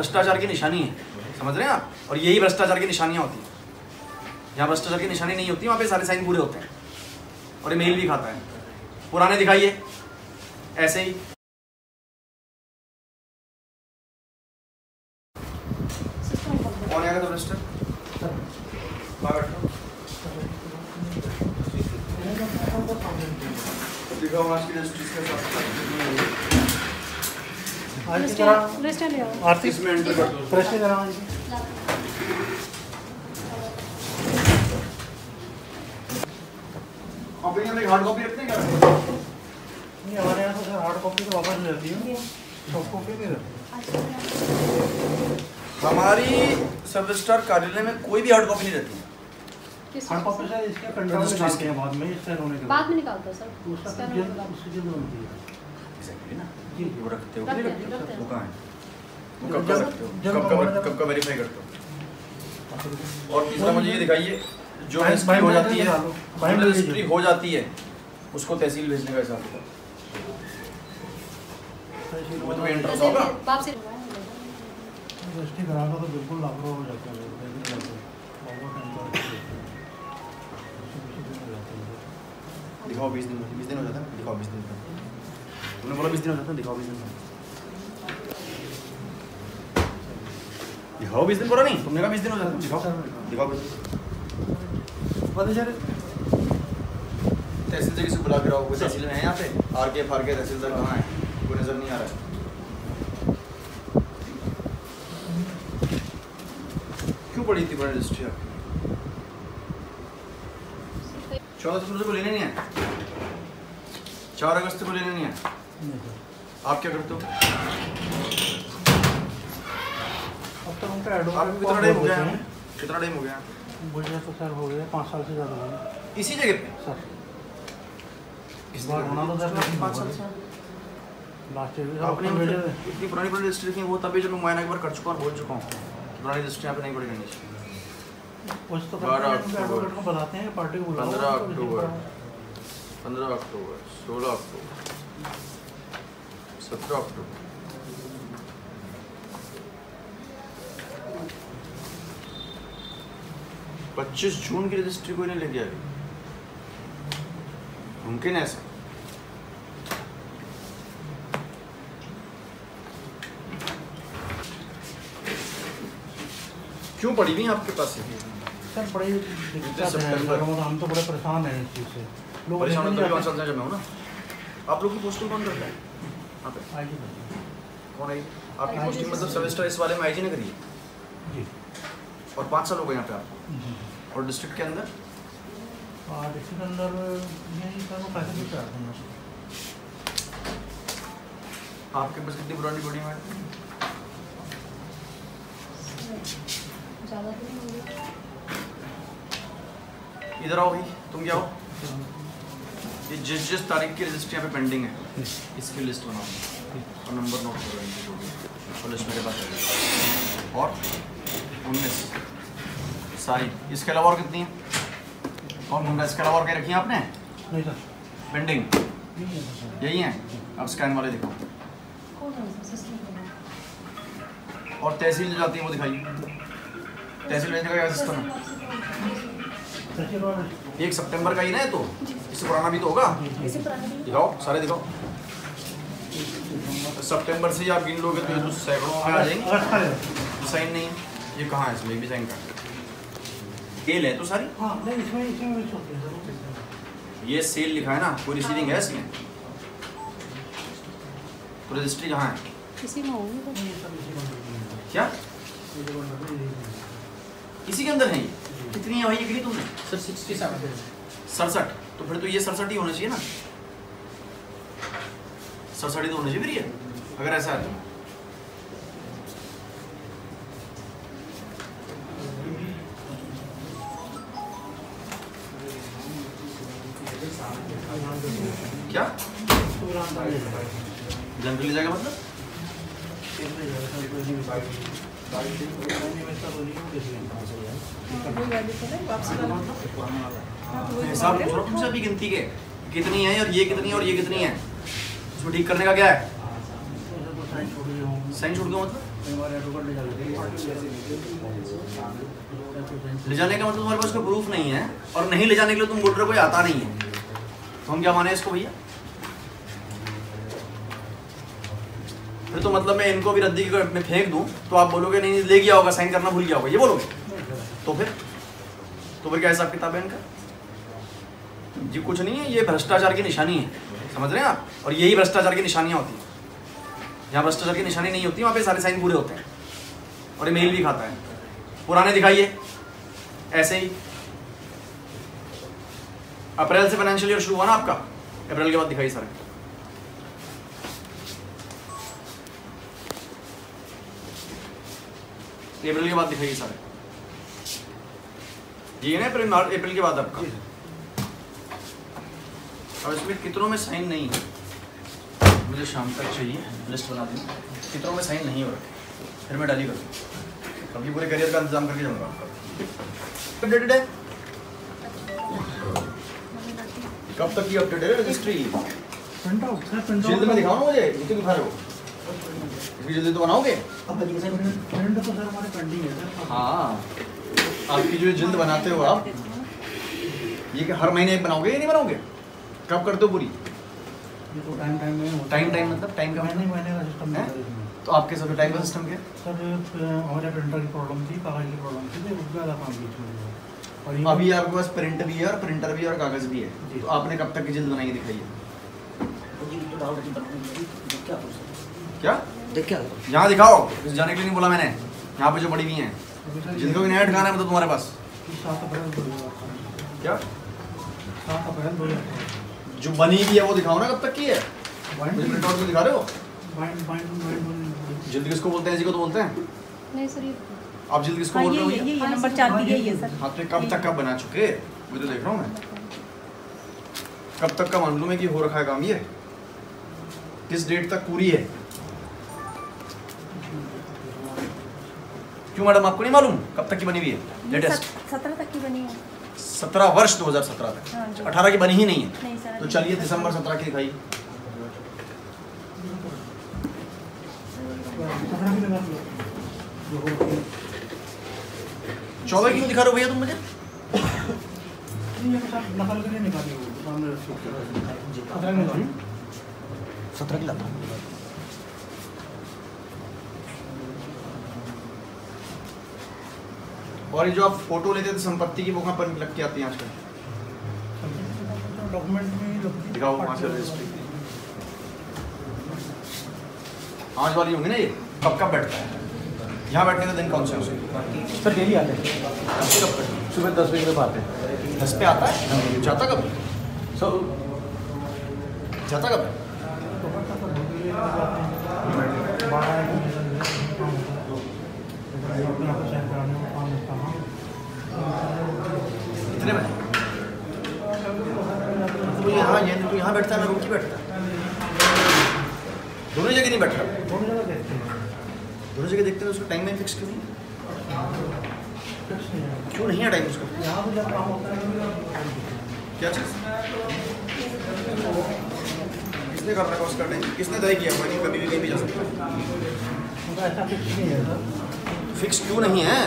भ्रष्टाचार की निशानी है, समझ रहे हैं आप। और यही भ्रष्टाचार की निशानियां होती हैं। जहाँ भ्रष्टाचार की निशानी नहीं होती वहाँ पे सारे साइन पूरे होते हैं। और ये मेल भी खाता है। पुराने दिखाइए ऐसे ही। कौन आएगा तो भ्रष्ट दिखाओ आज की रजिस्ट्री के साथ आर्थिक में एंटर कर दो। कॉपी में हार्ड कॉपी रखते हैं क्या? नहीं, हमारे यहाँ तो सर हार्ड कॉपी तो वापस ले जाती है, सॉफ्ट कॉपी नहीं रहती। हमारी सब रजिस्ट्रार कार्यालय में कोई भी हार्ड कॉपी नहीं रहती है। हार्ड कॉपी सर इसके कंट्रोल में निकालते हैं बाद में, स्कैन होने के बाद में निकालता सर, उसका उसकी जल्द बनती है। एग्जैक्टली ना जी, वो रखते हो। रखते हैं। वो कहाँ है? वो कब रखते हो? कब वेरीफाई करते हो? और तीसरा मुझे ये दिखाइए, जो रजिस्ट्री हो जाती है, रजिस्ट्री हो जाती है उसको तहसील भेजने का हिसाब होगा। वो तो इंटरेस्ट होगा। बाप से रजिस्ट्री कराना तो बिल्कुल लापरवाह हो जाता है। दिखाओ 20 दिन हो जाता है। दिखाओ 20 दिन। तुमने बोला 20 दिन हो जाता है, दिखाओ 20 दिन। दिखाओ 20 दिन बोला नहीं, तुमने कहा 20 दिन हो जाता है। दिखाओ 20 दिन। तहसील से किसी बुला के रहो। कोई तहसील में है यहाँ पे? आर के तहसीलदार कहाँ है? कोई नजर नहीं आ रहा है। क्यों पड़ी थी बड़ी रजिस्ट्री आपकी? 14 फरवरी को लेने नहीं है, 4 अगस्त को लेने नहीं है। आप क्या करते हो? अब तो उनका एडवोकेट आपको कितना टाइम हो गया? कितना टाइम हो गया? मुझे तो सर हो गया 5 साल से ज़्यादा हो गया। इसी जगह पे सर इस बार होना तो सर 5 साल से लास्ट ईयर आपने अपने इतनी पुरानी रजिस्ट्री थी, वो तभी जब मैं मुआयना एक बार कर चुका हूँ, बोल चुका हूँ पुरानी रजिस्ट्री यहाँ पे नहीं पड़ी करनी चाहिए। कुछ तो 12 एडवोकेट को बताते हैं पार्टी को बुलाओ। 15 अक्टूबर 16 अक्टूबर 17 अक्टूबर 25 जून की रजिस्ट्री कोई नहीं लेके आएगी। मुमकिन है ऐसा? क्यों पड़ी हुई आपके पास? सर बड़ी दिक्कत है, हम तो बड़े परेशान हैं इस चीज़ से। लोग परेशान होते हैं 5 साल से जब मैं हूँ ना। आप लोग की पोस्टिंग कौन करता है यहाँ पे? आईजी कौन है? आपकी पोस्टिंग मतलब सब रजिस्ट्रार इस वाले में आईजी ने करी है जी। और 5 साल हो गए यहाँ पे आपको। और डिस्ट्रिक्ट के अंदर? डिस्ट्रिक्ट के अंदर यही सर वो पैसे भी चाहते हैं। आपके पास कितनी पुरानी बॉडी में? ज़्यादा तो नहीं होगी। इधर आओ भाई, तुम क्या हो? ये जिस तारीख की रजिस्ट्री यहाँ पे पेंडिंग है इसकी लिस्ट बनाओ और नंबर नोट करो इनकी जो भी, और लिस्ट मेरे पास है। और 19 सारी, इसके अलावा और कितनी है? कौन घूम रहा है? इसके अलावा और क्या रखी है आपने नहीं सर पेंडिंग? नहीं है सर। यही है। अब स्कैन वाले दिखाओ। कौन है सिस्टम में? और तहसील जो जाती है वो दिखाइए। तहसील भेजने का क्या सिस्टम है? 1 सितंबर का ही ना है, तो इससे पुराना भी तो होगा। दिखाओ, सारे दिखाओ। सितंबर से ही आप गिन लोगे तो ये तो सैकड़ों में आ जाएंगे। साइन नहीं है, ये कहाँ है? इसमें भी साइन का सेल है तो सारी। हाँ नहीं, इसमें मिक्स होते हैं सर। ये सेल लिखा है ना, कोई रिसीविंग है इसमें? तो रजिस्ट्री कहाँ है? किसी में होगी तो क्या इसी के अंदर है? ये कितनी है भाई ये गिनी तुमने? सर 67। 67। तो फिर तो ये 67 ही होना चाहिए ना। 67 तो होना चाहिए फिर ये, अगर ऐसा है तो। क्या जनरली जाएगा मतलब? हिसाब पूछ रहा तुमसे अभी गिनती के कितनी है और ये कितनी है और ये कितनी है, उसमें ठीक करने का क्या है? साइन छूट गया मतलब हमारे ऑटो कार्ड ले जाते हैं। ले जाने का मतलब तुम्हारे पास कोई प्रूफ नहीं है, और नहीं ले जाने के लिए तुम बोल रहे हो कोई आता नहीं है, तो हम क्या माने इसको भैया? फिर तो मतलब मैं इनको भी रद्दी में फेंक दूं तो आप बोलोगे नहीं ले गया होगा, साइन करना भूल गया होगा, ये बोलोगे? तो फिर क्या हिसाब किताब है इनका? जी कुछ नहीं है, ये भ्रष्टाचार की निशानी है, समझ रहे हैं आप? और यही भ्रष्टाचार की निशानियां होती हैं। जहाँ भ्रष्टाचार की निशानी नहीं होती वहाँ पे सारे साइन पूरे होते हैं, और ये मेल भी खाता है। पुराने दिखाइए ऐसे ही। अप्रैल से फाइनेंशियल ईयर शुरू हुआ ना आपका, अप्रैल के बाद दिखाइए सारे। अप्रैल के बाद दिखाइए सारे, ये है ना अप्रैल के बाद आपका। और इसमें कितनों में साइन नहीं है, मुझे शाम तक चाहिए, लिस्ट बना दूँ कितनों में साइन नहीं हो रखे, फिर मैं डाली करूँ। अभी पूरे करियर का इंतजाम करके जाऊँगा आपका। अपडेटेड है? कब तक की अपडेटेड है रजिस्ट्री? जल्दी में दिखाओ ना मुझे, जितने दिखा रहे हो इसकी जल्दी तो बनाओगे। प्रिंट तो सर हमारे पेंडिंग है सर। हाँ, आपकी जो जल्द बनाते हो आप, ये कि हर महीने एक बनाओगे या नहीं बनाओगे? कब करते हो पूरी? ये तो टाइम में होता है। टाइम मतलब टाइम का महीने का सिस्टम है इसमें। तो आपके सब टाइम का सिस्टम क्या? सर हमारे प्रिंटर की प्रॉब्लम थी, कागज की प्रॉब्लम थी, तो रुक गया था काम बीच में। और ये अभी आपके पास प्रिंट भी है और प्रिंटर भी है और कागज भी है, तो आपने कब तक की जल्द बनाई दिखाई है? क्या यहाँ दिखाओ, इस जाने के लिए नहीं बोला मैंने, यहाँ पे जो बड़ी हुई हैं जिनको भी नया ठिकाना है मतलब तुम्हारे पास 7 अप्रैल 2018 क्या 7 अप्रैल 2018 जो बनी भी है वो दिखाओ ना, कब तक की है? मुझे प्रिंट आउट तो दिखा रहे हो। जल्द किसको बोलते हैं? जी को तो बोलते हैं। नहीं सर, ये आप जल्द किसको बोल रहे हो? ये नंबर 4 की यही है सर। हाँ, तो कब तक का बना चुके, मुझे देख रहा हूँ मैं, कब तक का मान लूँ मैं कि हो रखा है काम, ये किस डेट तक पूरी है? क्यों मैडम, आपको नहीं मालूम कब तक की बनी हुई है? लेटेस्ट 17 तक की बनी है। 17 वर्ष 2017 तक, हाँ जी। 18 की बनी ही नहीं है। नहीं सर, तो चलिए दिसंबर 17 की दिखाइए। 14 की क्यों दिखा रहे हो भैया तुम मुझे? नकल के लिए निकाली वो सामने 17 की लाता हूँ। और ये जो आप फोटो लेते थे संपत्ति की, वो कहाँ पर लग के आती है आजकल? डॉक्यूमेंट में दिखाओ वहाँ से रजिस्ट्री। आज वाली होंगी ना ये, कब कब बैठता है? यहाँ बैठने का दिन कौन से होते? सर डेली आते हैं, कब तक? सुबह 10 बजे तक आते हैं। 10 पे आता है? जाता कब? जाता कब? कितने बजे? तो यहाँ बैठता है ना, रुक के बैठता है? दोनों जगह नहीं बैठता? दोनों जगह देखते हैं, उसका टाइम में फिक्स क्यों नहीं? क्यों नहीं है टाइम उसका? क्या चीज़? किसने कर रखा उसका टाइम? किसने तय किया हुआ कि कभी भी कहीं भी जा सकता है? फिक्स क्यों नहीं है?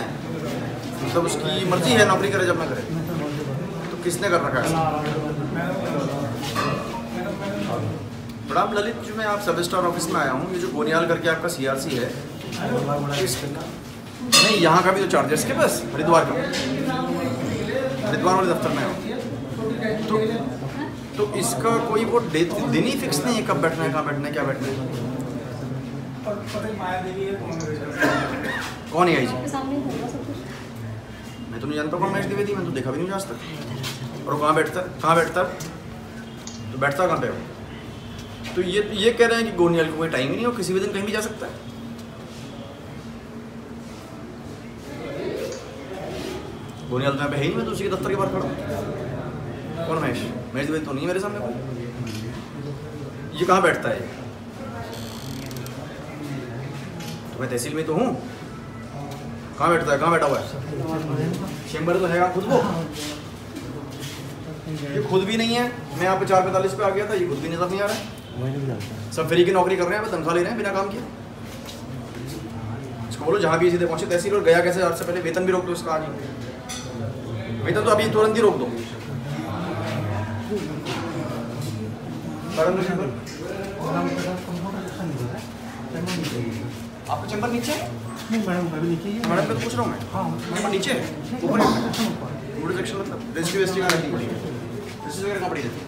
मतलब उसकी मर्जी है, नौकरी करे जब ना करे, तो किसने कर रखा है? प्रणाम ललित, जो मैं आप सब स्टार ऑफिस में आया हूँ, ये जो गोनियाल करके आपका CRC है, नहीं यहाँ का भी तो चार्ज है इसके पास, हरिद्वार का, हरिद्वार वाले दफ्तर में आया हूँ, तो इसका कोई वो दिन ही फिक्स नहीं है कब बैठना है, कहाँ बैठना है, क्या बैठना है? कौन है आई जी? आपके सामने ही होगा सब कुछ। मैं तो नहीं जानता कौन महेश द्विवेदी, मैं तो देखा भी नहीं आज तक। और वो कहाँ बैठता तो बैठता कहाँ पे हो? तो ये कह रहे हैं कि गोनियाल को कोई टाइम ही नहीं हो, किसी भी दिन कहीं भी जा सकता है। गोनियाल तो यहाँ पे है ही नहीं, मैं तो उसी के दफ्तर के बाहर खड़ा हूँ। कौन महेश द्विवेदी तो नहीं है मेरे सामने कोई। ये कहाँ बैठता है? तो मैं तहसील में तो हूँ, कहाँ बैठता है? कहाँ बैठा हुआ है? चेम्बर तो है खुद को, ये खुद भी नहीं है। मैं यहाँ पे 4:45 पे आ गया था, ये खुद भी नजर नहीं आ रहा है। सब फ्री की नौकरी कर रहे हैं, तनख्वाह ले रहे हैं बिना काम किए। इसको बोलो जहाँ भी सीधे पहुँचे तहसील और गया कैसे और से पहले वेतन भी रोक दो इसका आज ही। वेतन तो अभी तुरंत ही रोक दो। आपका चैम्बर नीचे है? नहीं मैडम अभी नीचे ही है। मैडम को पूछ रहा हूँ मैं। हाँ चैम्बर नीचे है ऊपर है बूढ़े सेक्शन मतलब रजिस्ट्री वेस्ट्री कहाँ रखनी पड़ी है? रजिस्ट्री वगैरह कहाँ पड़ी रहती है?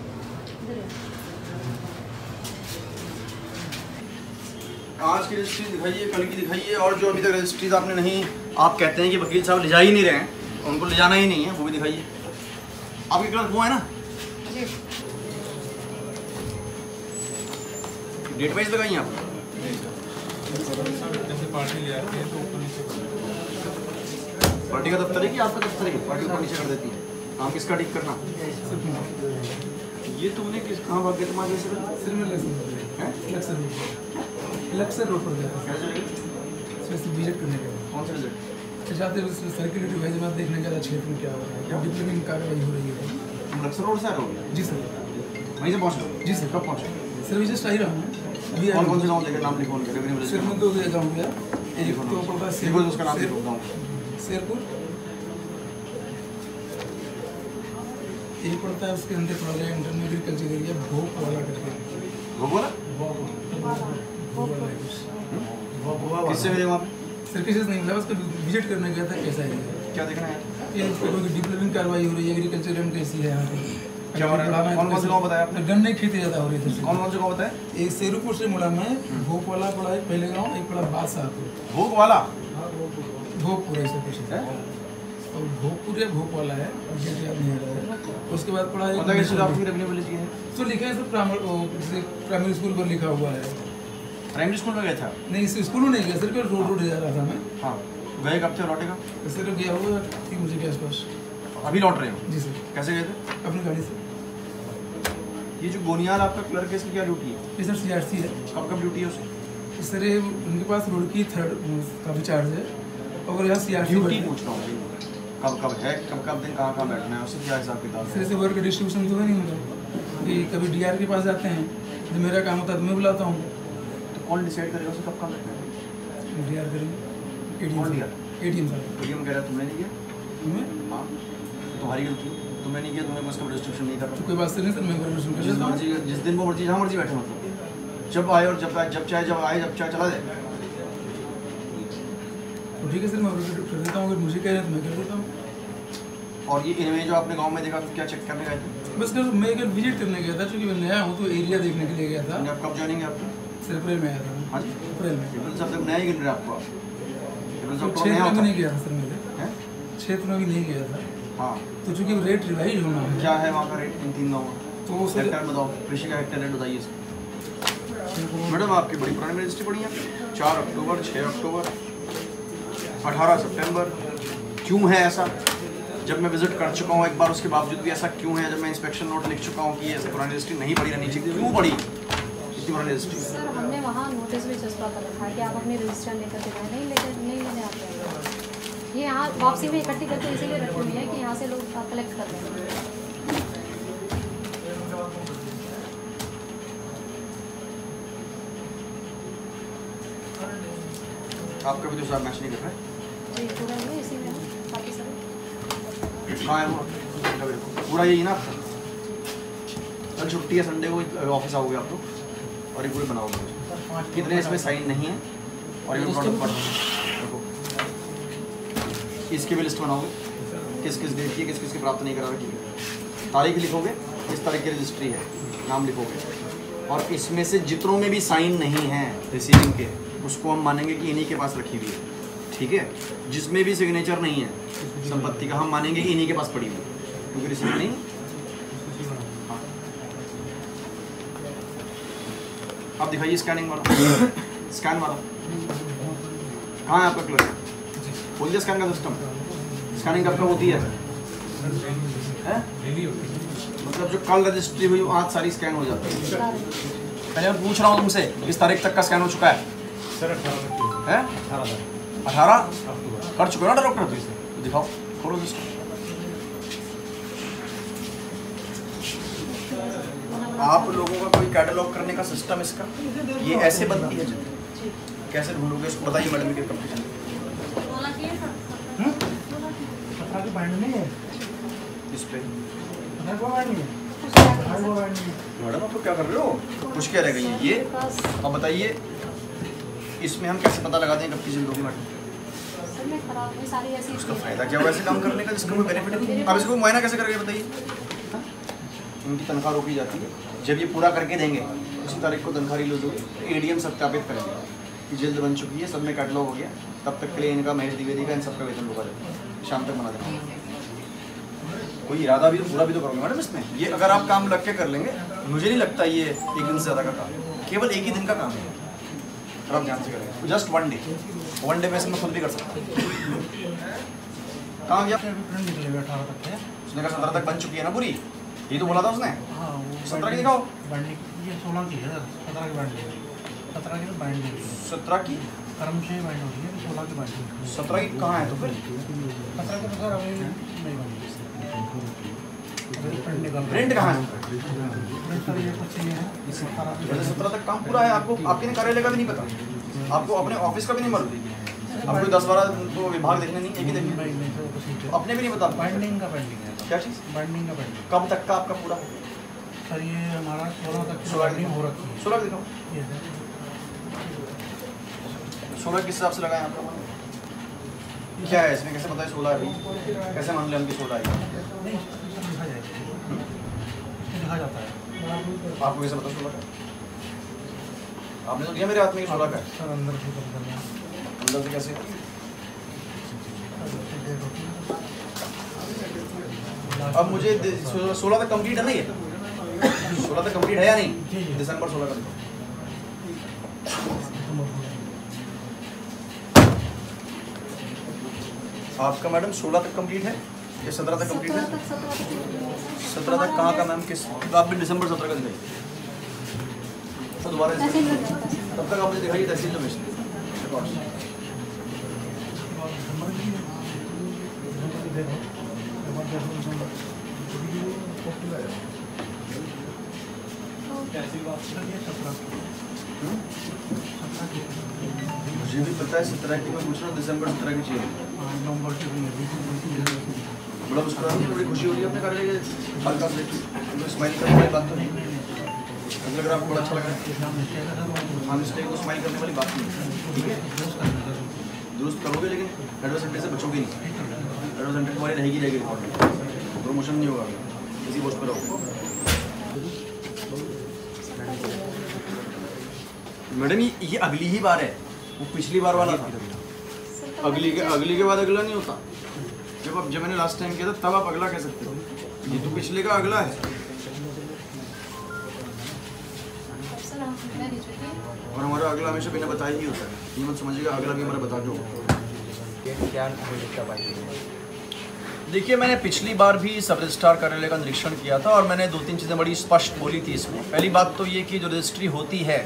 आज की रजिस्ट्री दिखाइए, कल की दिखाइए, और जो अभी तक रजिस्ट्रीज आपने नहीं, आप कहते हैं कि वकील साहब ले जा ही नहीं रहे हैं, उनको ले जाना ही नहीं है, वो भी दिखाइए। आपके क्लर्क वो है ना? डेट वाइज लगाइए आप। पार्टी का दफ्तर है कि आपका दफ्तर है? पार्टी ऊपर नीचे कर देती है। काम किसका ठीक करना? ये तुमने किस कहाँ भाग गया तुम्हारे से? लक्सर रोड पर गया था कैसे लगे? विजिट करने गया कौन सा रिजल्ट? जाते सर्कुलेटरी वाइज में देखने गया था क्षेत्र में क्या हो रहा है, क्या डिप्लोमेंट कार्रवाई हो रही है। तुम लक्सर रोड से आ रहे हो? जी सर। वहीं से पहुँचे? जी सर। कब पहुँचे? सर मैं जस्ट आ ही रहा हूँ अभी। कौन कौन से गाँव देखे? नाम लिखो उनके। सर मैं 2 गाँव गया, एक तो पड़ता है उसका नाम लिखो गाँव। शेरपुर, एक पड़ता है उसके अंदर थोड़ा सा इंटरमीडिएट कल्चर एरिया भोप वाला करके। वो बोला? किससे मिले वहाँ पे? सर किसी से नहीं मिला, उसको विजिट करने गया था। कैसा है क्या देखना है? ये कोई डिप्लोमेंट कार्रवाई हो रही है, एग्रीकल्चर कैसी है यहाँ पे, क्या हो रहा है? कौन कौन से गाँव बताया आपने? गन्ने की खेती ज़्यादा हो रही है। कौन कौन से गाँव बताया? एक शेरूपुर से मुड़ा में भोप वाला पड़ा है पहले गाँव, एक पड़ा बादशाहपुर। भोग वाला? भोगपुर ऐसा कुछ है, और भोगपुर या भोप वाला है, मुझे याद नहीं आ रहा है। उसके बाद पड़ा है तो लिखा है सर प्राइमरी स्कूल पर लिखा हुआ है। प्राइमरी स्कूल में गया था? नहीं स्कूल में नहीं गया सर, रोड जा रहा था मैं। हाँ गए कब थे, लौटे कब? सर गया हुआ 3 बजे के आसपास। अभी लौट रहे हो? जी सर। कैसे गए थे? अपनी गाड़ी से। ये जो गोनियाल आपका क्लर्क है इसकी क्या ड्यूटी है? ये सर CRC है। कब कब ड्यूटी है उसकी? सर ये उनके पास रोड की 3rd काफ़ी चार्ज है, और यहाँ CRC ड्यूटी पूछ रहा हूँ कब कब है, कब कब दिन कहाँ कहाँ बैठना है, उससे क्या हिसाब किताब सर है? ऐसे वर्क डिस्ट्रीब्यूशन तो नहीं होता कि कभी DR के पास जाते हैं, जब मेरा काम होता है तो मैं बुलाता हूँ। तो कौन डिसाइड करेगा उसे कब कहाँ बैठना है? DR करेंगे कौन दिया? ATM साहब। ATM कह रहा है तुमने नहीं किया? मैं हाँ तुम्हारी गलती, तुमने नहीं किया, तुमने उसका डिस्ट्रीब्यूशन नहीं करा। तो कोई बात से नहीं सर, मैं वर्क कर लेता हूँ। जिस दिन वो मर्जी जहाँ मर्जी बैठे, मतलब जब आए और जब आए, जब चाहे चला जाए। तो ठीक है सर, मैं वर्क कर देता हूँ, अगर मुझे कह रहे हैं तो मैं कर देता हूँ। और ये इनमें जो आपने गांव में देखा तो क्या चेक करने गए थे? बस सर मैं एक विजिट करने गया था, चूँकि मैं नया हूँ तो एरिया देखने के लिए गया था। आप कब ज्वाइनिंग है आपकी? सर अप्रैल में आया था। हाँ जी अप्रैल में। केवल सब तक नया ही गिन रहे आपको आप? केवल सब तो क्षेत्र नया में होता नहीं गया था सर, मेरे है? क्षेत्र में भी नहीं गया था, हाँ तो चूँकि रेट रिवाइज होना है क्या है वहाँ का रेट इन 3 गाँव? तो सर हेक्टर बताओ, कृषि का हेक्टर रेट बताइए इसका। मैडम आपकी बड़ी पुरानी रजिस्ट्री पड़ी है, 4 अक्टूबर, 6 अक्टूबर, 18 सितंबर। क्यों है ऐसा? जब मैं विजिट कर चुका हूँ एक बार, उसके बावजूद भी ऐसा क्यों है? जब मैं इंस्पेक्शन नोट लिख चुका हूँ कि ऐसे पुरानी रजिस्ट्री नहीं पड़ी रहनी चाहिए, क्यों पड़ी इतनी पुरानी रजिस्ट्री? सर हमने वहाँ नोटिस भी चस्पा कर रखा है कि आप अपने रजिस्टर लेकर के जाए, नहीं लेने आते हैं। ये यहाँ वापसी में इकट्ठी करके इसीलिए रखी हुई है कि यहाँ से लोग कलेक्ट कर रहे हैं। आपका भी तो साहब मैच नहीं कर रहा है? जी पूरा ये इसीलिए बाकी सब हाँ है वो पूरा यही ना आपका? कल छुट्टी है, संडे को ऑफिस आओगे आप लोग और एक पूरे बनाओगे। कितने इसमें साइन नहीं है और ये देखो इसकी भी लिस्ट बनाओगे, किस किस डेट की, किस किस की प्राप्त नहीं करा रखी है, तारीख लिखोगे, किस तारीख की रजिस्ट्री है, नाम लिखोगे, और इसमें से जितनों में भी साइन नहीं है रिसीविंग के, उसको हम मानेंगे कि इन्हीं के पास रखी हुई है। ठीक है? जिसमें भी सिग्नेचर नहीं है संपत्ति का, हम मानेंगे कि इन्हीं के पास पड़ी हुई है, क्योंकि रिसीविंग नहीं। हाँ आप दिखाइए स्कैनिंग वाला, स्कैन वाला कहाँ है आपका क्लर्क? खोल दिया स्कैन का सिस्टम? स्कैनिंग कब कब होती है? मतलब जो कल रजिस्ट्री हुई आज सारी स्कैन हो जाती है। पहले मैं पूछ रहा हूँ तुमसे, इस तारीख तक का स्कैन हो चुका है? सर 18 कर चुके हो ना डॉक्टर? तो दिखाओ, खोलो सिस्टम। आप लोगों का कोई कैटलॉग करने का सिस्टम इसका? ये ऐसे बनती है? कैसे ढूंढोगे इसको? बताइए मैडम, ये कंपटीशन 17 की बैंड नहीं है इस पे वो बैंड नहीं है वो बैंड नहीं है। मैडम आप तो क्या कर रहे हो? कुछ क्या रह गई है ये? अब बताइए इसमें हम कैसे पता लगा दें कब की जिल्द होगी मैडम? उसका फायदा क्या होगा ऐसे काम करने का जिसका कोई बेनिफिट नहीं? अब इसको मुआयना कैसे करेंगे बताइए? इनकी तनख्वाह रोकी जाती है, जब ये पूरा करके देंगे उसी तारीख को तनख्वाह रिलीज होगी, एडीएम सत्यापित करेंगे कि जिल्द बन चुकी है, सब में कैटलॉग हो गया, तब तक के लिए इनका महेश द्विवेदी का इन सबका वेतन रोका जाएगा, शाम तक बना देंगे। कोई इरादा भी तो पूरा भी तो करोगे मैडम इसमें। ये अगर आप काम लग के कर लेंगे, मुझे नहीं लगता ये एक दिन से ज़्यादा का काम, केवल एक ही दिन का काम है, और आप ध्यान से करेंगे जस्ट 1 डे में मैं खुद भी कर सकता हूँ। कहाँ गया? प्रिंट निकलेगा 18 तक है। उसने कहा 17 तक बन चुकी है ना पूरी, ये तो बोला था उसने। हाँ वो 17 की दिखाओ। बैंड ये 16 की है, 17 की बैंड है, 17 की बैंड है, 17 की कर्मचारी बैंड होती है, 16 की बैंड है। 17 की कहाँ है तो फिर? 17 के तो सर अभी नहीं बनी प्रिंट निकल प्रिंट कहाँ है? प्रिंट सर ये कुछ नहीं है, 17 तक काम पूरा है। आपको आपके कार्यालय का भी नहीं पता, आपको अपने ऑफिस का भी नहीं मालूम, आपको 10-12 तो विभाग देखने नहीं, एक ही देखने, नहीं सर कुछ नहीं। अपने भी नहीं पता। बाइंडिंग का पेंडिंग है, क्या चीज़? बाइंडिंग का पेंडिंग कब तक का आपका पूरा? सर ये हमारा 16 तक की 16 बाइंडिंग हो रखी है। 16 दिखाओ। ये सर 16 किस हिसाब से लगाए आपका? क्या है इसमें, कैसे बताए 16 है? कैसे मान लें हम कि 16 है? नहीं लिखा जाएगा, लिखा जाता है आपको कैसे पता 16 का? आपने तो दिया मेरे हाथ में कि 16 का है। सर अंदर से कर देना अंदर से कैसे? अब मुझे 16 तक कंप्लीट है ना ये? 16 तक कंप्लीट है या नहीं? दिसंबर 16 का दिखाओ। आपका मैडम 16 तक कंप्लीट है या 17 तक कंप्लीट है? 17 तक कहाँ का मैम? किस आप भी दिसंबर 17 का दिखाइए तो दोबारा तब तक आपने दिखाई तहसील में मुझे भी पता है 17 की, मैं पूछ रहा हूँ दिसंबर 17 की चाहिए। बड़ा मुस्कुरा रही है, बड़ी खुशी हो रही है अपने कार्यालय के हल्का से स्माइल करने वाली बात तो नहीं लग रहा, आपको बड़ा अच्छा लग रहा है। हाँ मिस्टेक को स्माइल करने वाली बात नहीं, ठीक है दुरुस्त करोगे, लेकिन एडवर्सेंटेज से बचोगे नहीं। एडवर्सेंटेज तुम्हारी रहेगी रिकॉर्ड में, प्रमोशन नहीं होगा, इसी पोस्ट पर रहोगे। मैडम ये अगली ही बार है, वो पिछली बार वाला था। अगली के बाद अगला नहीं होता। जब मैंने लास्ट टाइम किया था तब आप अगला कह सकते हो, ये तो पिछले का अगला है। और हमारा अगला हमेशा बिना बताए ही होता है, ये मत समझिएगा अगला भी हमारा बता के होगा। देखिए मैंने पिछली बार भी सब रजिस्ट्रार कार्यालय का निरीक्षण किया था और मैंने 2-3 चीज़ें बड़ी स्पष्ट बोली थी इसमें। पहली बात तो ये कि जो रजिस्ट्री होती है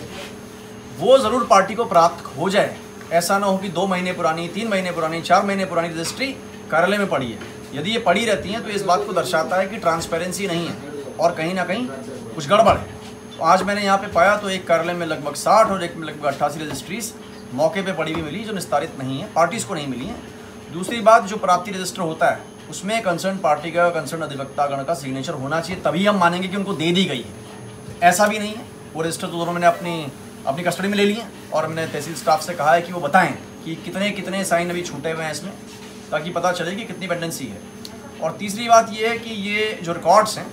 वो ज़रूर पार्टी को प्राप्त हो जाए, ऐसा ना हो कि 2 महीने पुरानी, 3 महीने पुरानी, 4 महीने पुरानी रजिस्ट्री कार्यालय में पड़ी है। यदि ये पड़ी रहती हैं तो इस बात को दर्शाता है कि ट्रांसपेरेंसी नहीं है और कहीं ना कहीं कुछ गड़बड़ है। तो आज मैंने यहाँ पे पाया तो एक कार्यालय में लगभग 60 और एक में लगभग 88 रजिस्ट्रीज मौके पे पड़ी हुई मिली जो निस्तारित नहीं है, पार्टीज़ को नहीं मिली हैं। दूसरी बात, जो प्राप्ति रजिस्टर होता है उसमें कंसर्न पार्टी का, कंसर्न अधिवक्तागण का सिग्नेचर होना चाहिए, तभी हम मानेंगे कि उनको दे दी गई है। ऐसा भी नहीं है, वो रजिस्टर तो दोनों मैंने अपनी कस्टडी में ले लिए और मैंने तहसील स्टाफ से कहा है कि वो बताएं कि कितने कितने साइन अभी छूटे हुए हैं इसमें, ताकि पता चले कि कितनी पेंडेंसी है। और तीसरी बात ये है कि ये जो रिकॉर्ड्स हैं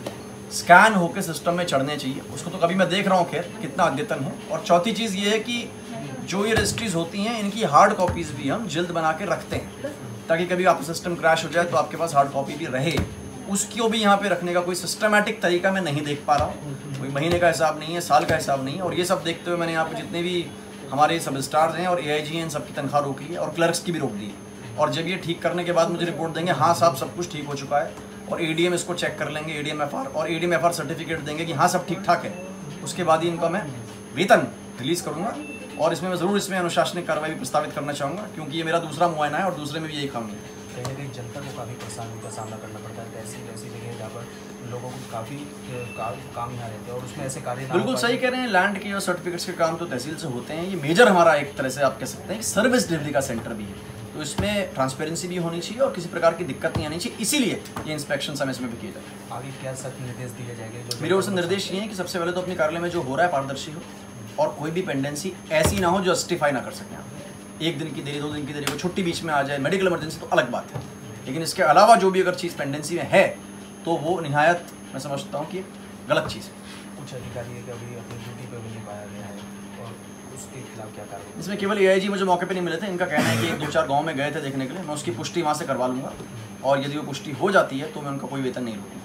स्कैन होकर सिस्टम में चढ़ने चाहिए, उसको तो कभी मैं देख रहा हूँ खैर कितना अद्यतन है। और चौथी चीज़ ये है कि जो ये रजिस्ट्रीज होती हैं इनकी हार्ड कॉपीज़ भी हम जल्द बना के रखते हैं, ताकि कभी आपका सिस्टम क्रैश हो जाए तो आपके पास हार्ड कॉपी भी रहे। उसको भी यहाँ पे रखने का कोई सिस्टमैटिक तरीका मैं नहीं देख पा रहा हूँ, कोई महीने का हिसाब नहीं है, साल का हिसाब नहीं है। और ये सब देखते हुए मैंने यहाँ पे जितने भी हमारे सब रजिस्ट्रार्स हैं और AIG हैं, इन सबकी तनख्वाह रोक ली है और क्लर्क्स की भी रोक दी है। और जब ये ठीक करने के बाद मुझे रिपोर्ट देंगे हाँ साहब सब कुछ ठीक हो चुका है, और ADM इसको चेक कर लेंगे, ADM FR, और ADM FR सर्टिफिकेट देंगे कि हाँ सब ठीक ठाक है, उसके बाद ही इनका मैं वेतन रिलीज़ करूँगा। और इसमें मैं ज़रूर इसमें अनुशासनिक कार्रवाई भी प्रस्तावित करना चाहूँगा, क्योंकि ये मेरा दूसरा मुआयना है और दूसरे में भी यही खामी है। कहीं ना कहीं जनता को काफ़ी परेशानी का सामना करना पड़ता है, ऐसी जगह जहाँ पर लोगों को काफ़ी काम यहाँ रहते हैं और उसमें ऐसे कार्य बिल्कुल सही कह रहे हैं। लैंड के और सर्टिफिकेट्स के काम तो तहसील से होते हैं, ये मेजर हमारा एक तरह से आप कह सकते हैं कि सर्विस डिलीवरी का सेंटर भी है। तो इसमें ट्रांसपेरेंसी भी होनी चाहिए और किसी प्रकार की दिक्कत नहीं आनी चाहिए, इसीलिए ये इंस्पेक्शन समय समय पर किए जाए। आगे क्या सख्त निर्देश दिए जाएंगे? जो मेरे ओर से निर्देश ये है कि सबसे पहले तो अपने कार्यालय में जो हो रहा है पारदर्शी हो और कोई भी पेंडेंसी ऐसी ना हो जो जस्टिफाई ना कर सकें आप। 1 दिन की देरी, 2 दिन की देरी, कोई छुट्टी बीच में आ जाए, मेडिकल इमरजेंसी तो अलग बात है, लेकिन इसके अलावा जो भी अगर चीज़ पेंडेंसी में है तो वो निहायत मैं समझता हूँ कि गलत चीज़ है। कुछ अधिकारी है कि अभी अपनी ड्यूटी पे भी नहीं पाया गया है और उसके खिलाफ क्या कार्रवाई? इसमें केवल AIG मुझे मौके पे नहीं मिले थे, इनका कहना है कि 1-2-4 गाँव में गए थे देखने के लिए। मैं उसकी पुष्टि वहाँ से करवा लूँगा और यदि वो पुष्टि हो जाती है तो मैं उनका कोई वेतन नहीं लूँगा।